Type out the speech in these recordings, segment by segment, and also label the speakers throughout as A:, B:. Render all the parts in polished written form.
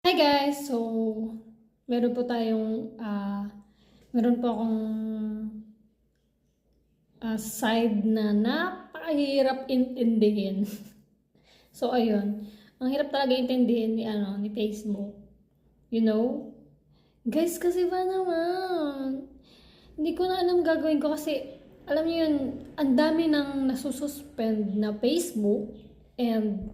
A: Hi guys! So, meron po tayong, meron po akong side na napakahirap intindihin. So, ayun. Ang hirap talaga intindihin ni Facebook. You know? Guys, kasi ba naman? Hindi ko na alam gagawin ko kasi, alam niyo yun, ang dami nang nasususpend na Facebook and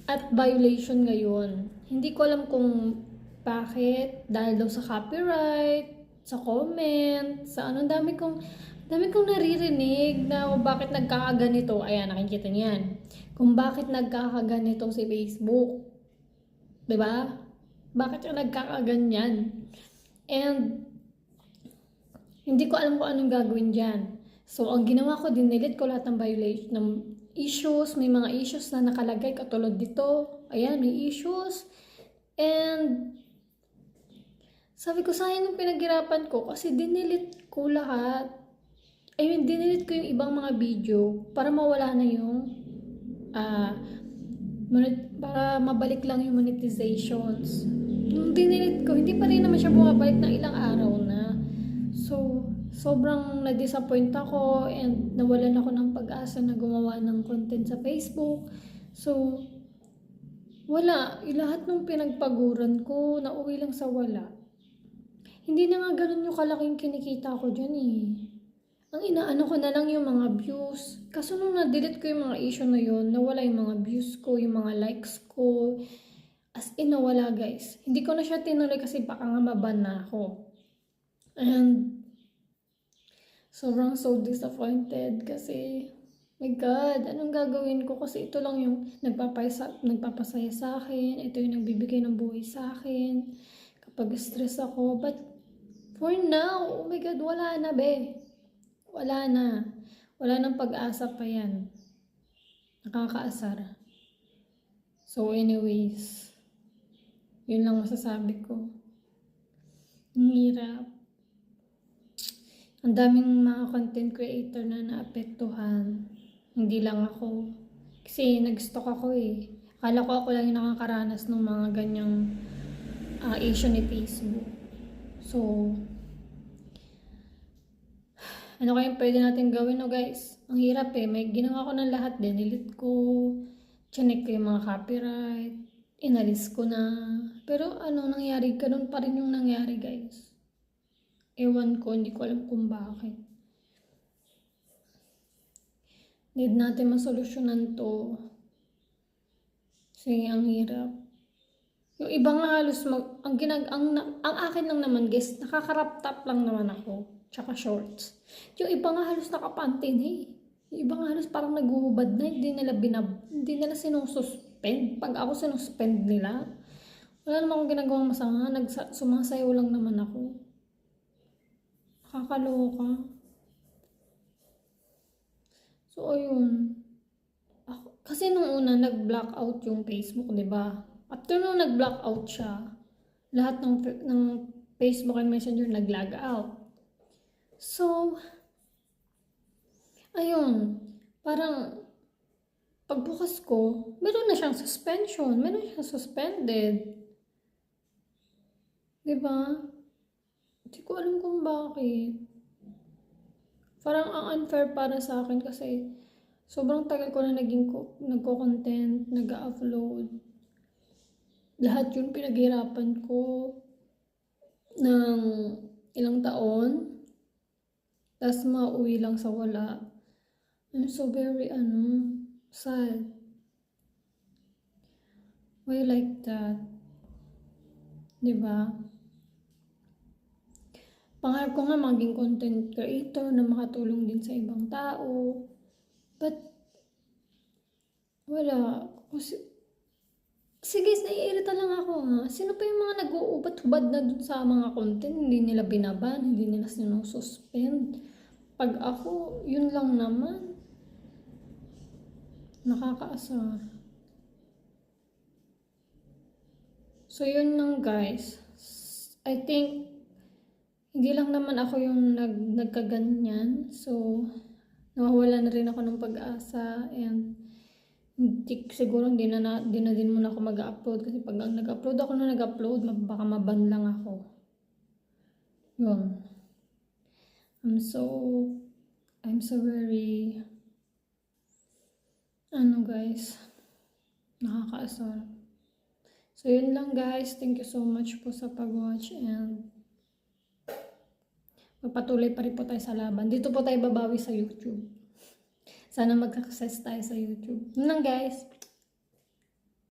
A: at violation ngayon. Hindi ko alam kung bakit, dahil daw sa copyright, sa comment, sa ano, dami kong naririnig na bakit nagkakaganito. Ayan, nakikita niyan. Kung bakit nagkakaganito si Facebook. 'Di ba? Bakit siya nagkakaganyan? And hindi ko alam kung anong gagawin dyan. So, ang ginawa ko, dinilit ko lahat ng violation, ng issues. May mga issues na nakalagay katulad dito. Ayan, may issues. And, sabi ko, sayang yung pinaghirapan ko kasi dinilit ko lahat. I mean, dinilit ko yung ibang mga video para mawala na yung, para mabalik lang yung monetizations. Nung dinilit ko, hindi pa rin naman siya bumabalik ng ilang araw na. So, sobrang na-disappoint ako and nawalan ako ng pag-asa na gumawa ng content sa Facebook. So, wala. Lahat ng pinagpaguran ko, nauwi lang sa wala. Hindi na nga ganun yung kalaking kinikita ko dyan eh. Ang inaano ko na lang yung mga views. Kaso nung na-delete ko yung mga issue na yun, nawala yung mga views ko, yung mga likes ko. As in, nawala guys. Hindi ko na siya tinuloy kasi baka nga maban na ako. And sobrang so disappointed kasi my God, anong gagawin ko? Kasi ito lang yung nagpapasaya sa akin. Ito yung nagbibigay ng buhay sa akin kapag stress ako. But for now, oh my God, wala na be. Wala na. Wala nang pag-asa pa yan. Nakakaasar. So anyways, yun lang masasabi ko. Ang hirap. Ang daming mga content creator na naapektuhan. Hindi lang ako. Kasi nag-stalk ako eh. Akala ko ako lang yung nakakaranas ng mga ganyang issue ni Facebook. So, ano kayang pwede natin gawin no guys? Ang hirap eh. May ginawa ko ng lahat. Dinilit ko. Chinek ko yung mga copyright. Inalis ko na. Pero ano nangyari? Ganun pa rin yung nangyari guys. Ewan ko. Hindi ko alam kung bakit. Need natin masolusyonan to. Kasi ang hirap. Yung iba nga halos ang akin lang naman guys, nakaka-crop top lang naman ako. Tsaka shorts. Yung iba nga halos nakapantin eh. Yung iba nga halos parang naguhubad na, hindi nila sinususpend. Pag ako sinuspend nila, wala naman akong ginagawang masama, sumasayaw lang naman ako. Nakakaloka. So ayun. Kasi nung una nag-blackout yung Facebook, 'di ba? After nung nag-blackout siya, lahat ng Facebook and Messenger nag-log out. So, ayun, parang pagbukas ko, meron na siyang suspension, meron siyang suspended. 'Di ba? Hindi ko alam kung bakit. Parang ang unfair para sa akin kasi sobrang tagal ko na nagko-content, nag-upload. Lahat yung pinaghirapan ko ng ilang taon. Tapos mauwi lang sa wala. I'm so very, sad. Why like that? Diba? Pangarap ko nga maging content creator na makatulong din sa ibang tao. But, wala. Kasi guys, naiirita lang ako ha. Sino pa yung mga nag-uubad-hubad na dun sa mga content? Hindi nila binaban, hindi nila sinususpend. Pag ako, yun lang naman. Nakakaasar. So, yun lang guys. I think, hindi lang naman ako yung nagkaganyan. So, nawawala na rin ako ng pag-asa. And, Hindi, siguro di na din muna ako mag-upload kasi pag nag-upload ako na nag-upload, baka maban lang ako. Yun. I'm so, I'm so very, guys, nakakaasar. So, yun lang guys. Thank you so much po sa pag-watch and magpatuloy pa rin po tayo sa laban. Dito po tayo babawi sa YouTube. Sana mag-success tayo sa YouTube. Yun lang guys.